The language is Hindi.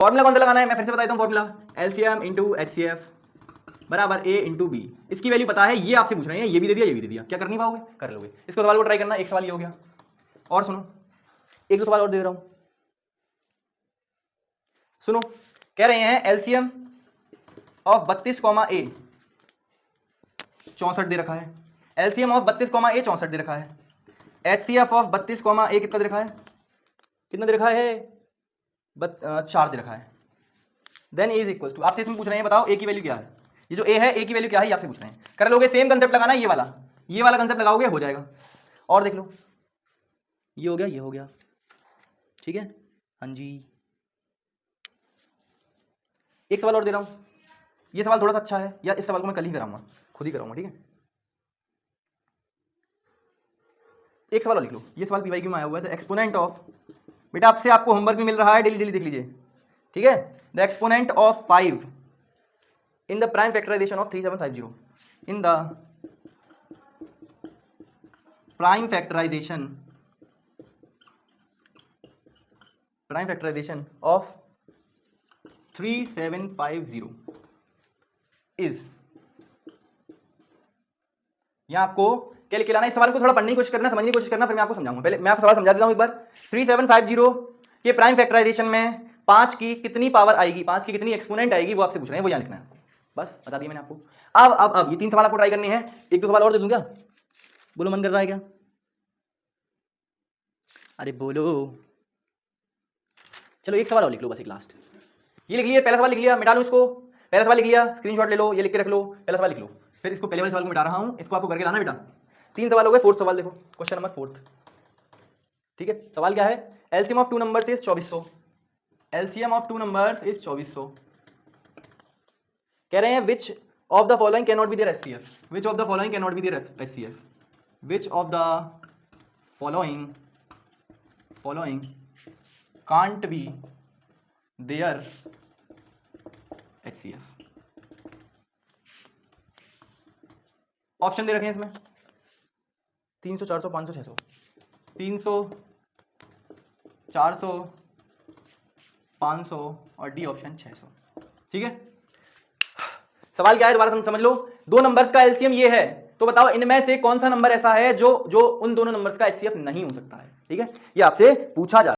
फॉर्मूला कौन सा लगाना है, मैं फिर से बता देता हूँ फॉर्मूला, एलसीएम इंटू एचसीएफ बराबर ए इंटू बी। इसकी वैल्यू पता है, ये आपसे पूछ रहे हैं, ये भी दे दिया ये भी दे दिया, क्या कर नहीं पाओगे, कर लोगे। इसको सवाल को ट्राई करना, एक सवाल ये हो गया। और सुनो, एक दो सवाल और दे रहा हूं, सुनो। कह रहे हैं एलसीएम ऑफ 32 ए 64 दे रखा है, एलसीएम ऑफ 32 ए 64 दे रखा है, एचसीएफ ऑफ 32 ए कितना दे रखा है, कितना दे रखा है, 4 दे रखा है। देन इज इक्वल टू, आपसे इसमें पूछ रहे हैं बताओ ए की वैल्यू क्या है, ये जो ए है ए की वैल्यू क्या है ये आपसे पूछ रहे हैं। कर लोगे, सेम कंसेप्ट लगाना है, ये वाला कंसेप्ट लगाओगे हो जाएगा। और देख लो, ये हो गया ये हो गया, ठीक है, हाँ जी। एक सवाल और दे रहा हूं, ये सवाल थोड़ा सा अच्छा है, या इस सवाल को मैं कल ही कराऊंगा, खुद ही कराऊंगा, ठीक है। एक सवाल और लिख लो, ये सवाल पीवाईक्यू में आया हुआ है, द एक्सपोनेंट ऑफ, बेटा आपसे आपको होमवर्क भी मिल रहा है, डेली डेली देख लीजिए, ठीक है। The exponent of 5 in the prime factorisation of 3750, in the prime factorisation of 3750 is, यहां आपको क्या लिख के लाना है, इस सवाल को थोड़ा पढ़ने की कोशिश करना, समझने की कोशिश करना, फिर मैं आपको समझाऊंगा। पहले मैं आपको सवाल समझा देता हूं एक बार। 3750 के प्राइम फैक्टराइजेशन में 5 की कितनी पावर आएगी, 5 की कितनी एक्सपोनेंट आएगी, वो आपसे पूछ रहे हैं, वो यहाँ लिखना है आपको, बस बता दिया मैंने आपको। अब ये 3 सवाल आपको ट्राई करने हैं, एक दो सवाल और दे दूं क्या, बोलो मन कर रहा है क्या, अरे बोलो, चलो एक सवाल और लिख लो बस, एक लास्ट, ये लिख लिया, पहला सवाल लिख लिया, मिटा लो इसको, पहला सवाल लिख लिया, स्क्रीनशॉट ले लो, ये लिख के रख लो, पहला सवाल लिख लो, फिर इसको पहले वाले सवाल को मिटा रहा हूं, इसको आपको करके लाना बेटा। 3 सवाल हो गए, 4th सवाल देखो, क्वेश्चन नंबर 4, ठीक है। सवाल क्या है, LCM of 2 numbers is 2400, LCM of 2 numbers is 2400। कह रहे हैं which of the following can not be their HCF, which of the following can not be their HCF, which of the following can't be their HCF. Option दे रखे हैं इसमें 300, 400, 500, 600, 300, 400, 500 और डी ऑप्शन 600, ठीक है। सवाल क्या है दोबारा समझ लो, 2 नंबर्स का एलसीएम ये है, तो बताओ इनमें से कौन सा नंबर ऐसा है जो उन दोनों नंबर्स का एचसीएफ नहीं हो सकता है, ठीक है, ये आपसे पूछा जा